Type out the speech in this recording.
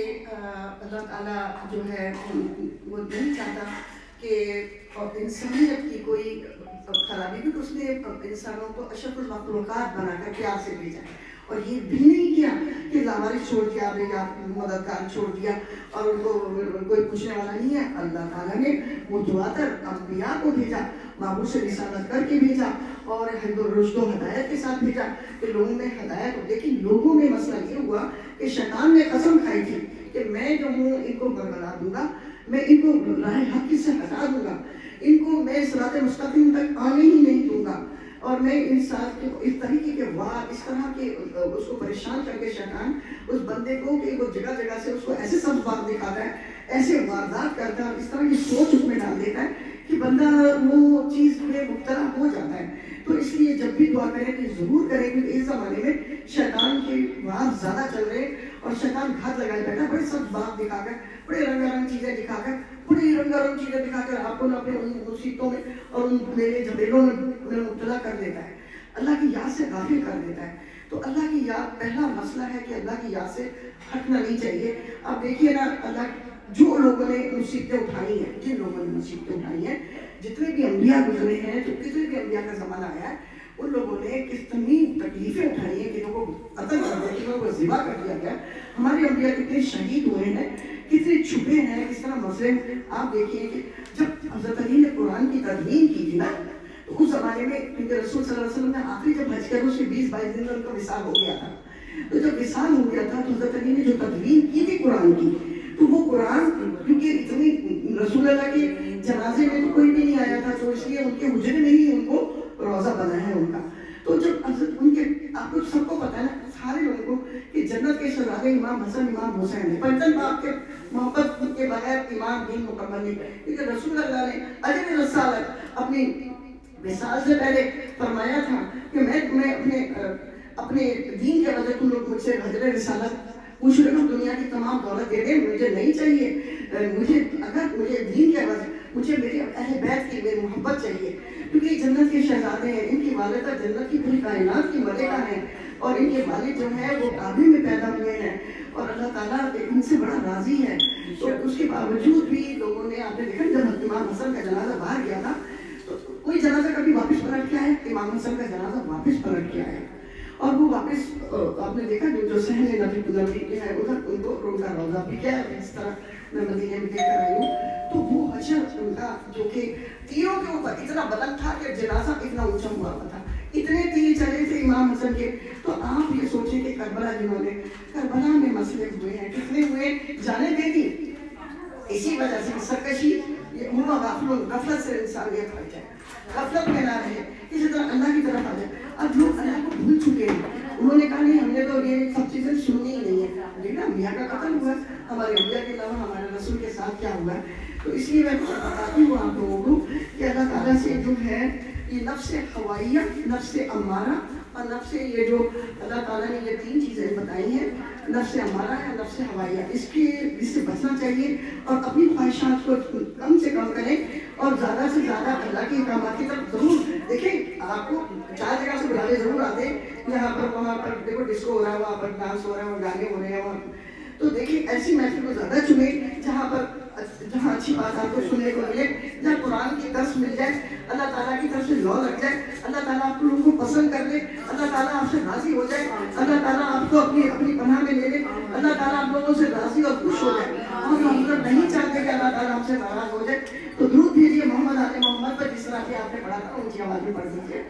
اللہ تعالیٰ جو ہے وہ نہیں چاہتا کہ انسانیت کی کوئی خرابی بھی، اس نے انسانوں کو اشرف المخلوقات بنا کر پیار سے بھیجا، اور یہ بھی نہیں کیا کہ لوارث چھوڑ دیا، یا مددگار چھوڑ دیا اور ان کو کوئی پوچھنے والا نہیں ہے۔ اللہ تعالیٰ نے وہ دعاتر انبیاء کو بھیجا، مابعوث رسالت کر کے بھیجا، اور ہد و رشد و ہدایت کے ساتھ بھیجا کہ لوگوں میں ہدایت ہو۔ لیکن لوگوں میں مسئلہ یہ ہوا کہ شیطان نے قسم کھائی تھی کہ میں جو ہوں ان کو گڑبڑا دوں گا، میں ان کو راہ حق سے ہٹا دوں گا، ان کو میں صراط مستقیم تک آنے ہی نہیں دوں گا، اور میں انسان کے اس طریقے کے وار اس طرح کے اس کو پریشان کر کے شیطان اس بندے کو کہ وہ جگہ جگہ سے اس کو ایسے سب بات دکھاتا ہے، ایسے واردات کرتا ہے، اس طرح کی سوچ اس میں ڈال دیتا ہے کہ بندہ وہ چیز میں مبتلا ہو جاتا ہے۔ تو اس لیے جب بھی دعا کریں کہ ضرور کریں، کیونکہ اس زمانے میں شیطان کے وار زیادہ چل رہے ہیں، اور شیطان گھات لگائے بیٹھا بڑے سب بات دکھا کر، بڑے رنگ رنگ چیزیں دکھا کر، بڑی رنگ رنگ چیزیں دکھا کر آپ کو اپنے ان مصیبتوں میں اور ان میرے جھمیلوں میں مبتلا کر دیتا ہے، اللہ کی یاد سے غافل کر دیتا ہے۔ تو اللہ کی یاد پہلا مسئلہ ہے کہ اللہ کی یاد سے ہٹنا نہیں چاہیے۔ اب دیکھیے نا، اللہ جو لوگوں نے مصیبتیں اٹھائی ہیں، جن لوگوں نے مصیبتیں اٹھائی ہیں، جتنے بھی انبیاء گزرے ہیں، جو کتنے بھی انبیاء کا زمانہ آیا ہے، ان لوگوں نے کتنی تکلیفیں اٹھائی ہیں، کتنوں کو قتل کر دیا، کتنوں کو ذبح کر دیا گیا۔ ہمارے انبیاء کتنے شہید ہوئے ہیں، کتنے چھپے ہیں، کس طرح مسئلے۔ آپ دیکھیے کہ جب حضرت علی نے قرآن کی تدوین کی تھی نا، تو اس زمانے میں کیونکہ رسول صلی اللہ علیہ وسلم نے آخری جب حج کیا، اس کے 20-22 دن میں ان کا وصال ہو گیا تھا۔ تو جب وصال ہو گیا تھا تو حضرت علی نے جو تدوین کی تھی قرآن کی، تو وہ قرآن کیونکہ اتنی رسول اللہ کے جنازے میں تو کوئی بھی نہیں آیا تھا، تو اس لیے ان کے حجرے میں ہی ان کو روضہ بنا ہے ان کا۔ تو جب حضرت ان کے، آپ کو سب کو پتا ہے نا، سارے لوگوں کو، کہ جنت کے شہزادے امام حسن امام حسین ہیں، پنجن باپ کے محبت کے بغیر ایمان دین مکمل نہیں، کیونکہ رسول اللہ نے اجر رسالت اپنی وصال سے پہلے فرمایا تھا کہ میں تمہیں اپنے دین کے وجہ تم لوگ مجھ سے اجر رسالت پوچھ رہے ہو، دنیا کی تمام دولت دے دیں، مجھے نہیں چاہیے، مجھے اگر مجھے دین کے عوض مجھے میرے اہل بیت کی میری محبت چاہیے، کیونکہ یہ جنت کے شہزادے ہیں، ان کی والدہ جنت کی پوری کائنات کی ملکہ ہیں، اور ان کے والد جو ہے وہ کعبے میں پیدا ہوئے ہیں، اور اللہ تعالیٰ ان سے بڑا راضی ہے۔ تو اس کے باوجود بھی لوگوں نے، آپ نے دیکھا جب امام حسن کا جنازہ باہر گیا تھا تو کوئی جنازہ کبھی واپس پلٹ کے آیا؟ امام حسن کا جنازہ واپس پلٹ کے آیا، اور وہ واپس آپ نے دیکھا جو صحن نبی کے ہے ادھر ان کو ان کا روضہ بھی کیا ہے، اس طرح میں مدینے میں دیکھ کر آئی ہوں۔ تو وہ حشر ان کا جو کہ تیروں کے اوپر اتنا بلند تھا کہ جنازہ اتنا اونچا ہوا تھا، اتنے تیر چلے تھے امام حسن کے۔ تو آپ یہ سوچیں کہ کربلا جنہوں نے، کربلا میں مسئلے ہوئے ہیں، کتنے ہوئے، جانیں دے دی اسی وجہ سے سرکشی، یہ ہوا غفلت سے انسانیت ہٹ جائے، غفلت میں نہ رہے، اسی طرح اللہ کی طرف آ جائے۔ اب لوگ اللہ کو بھول چکے ہیں، انہوں نے کہا نہیں ہم نے تو یہ سب چیزیں سننی ہی نہیں ہے، لیکن انبیاء کا قتل ہوا، ہمارے انبیاء کے علاوہ ہمارے رسول کے ساتھ کیا ہوا ہے۔ تو اس لیے میں بتاتی ہوں آپ لوگوں کو کہ اللہ تعالیٰ سے جو ہے یہ نفس حوائیہ، نفس امارہ، اور نفس یہ جو اللہ تعالیٰ نے یہ 3 چیزیں بتائی ہیں، نفس امارہ ہے، نفس حوائیہ، اس سے بچنا چاہیے، اور اپنی خواہشات کو کم سے کم کریں، اور زیادہ سے زیادہ اللہ کے احکامات کی طرف ضرور دیکھیں۔ آپ کو 4 جگہ سے بلانے ضرور آتے، یہاں پر وہاں پر دیکھو ڈسکو ہو رہا ہے، وہاں پر ڈانس ہو رہا ہے، وہاں گانے ہو رہے ہیں، وہاں تو دیکھیں ایسی محفل کو زیادہ چنیں جہاں اچھی بات آپ کو سننے کو ملے، جہاں قرآن کی درس مل جائے، اللہ تعالیٰ کی طرف سے لا لگ جائے، اللہ تعالیٰ آپ لوگوں کو پسند کر لے، اللہ تعالیٰ آپ سے راضی ہو جائے، اللہ تعالیٰ آپ کو اپنی پناہ میں لے لے، اللہ تعالیٰ آپ لوگوں سے راضی اور خوش ہو جائے۔ ہم نہیں چاہتے کہ اللہ تعالیٰ ہم سے ناراض ہو جائے، تو درود بھیجیے محمد آل محمد پر، جس طرح کہ آپ نے پڑھا تھا، اونچی آواز میں پڑھ دیجیے۔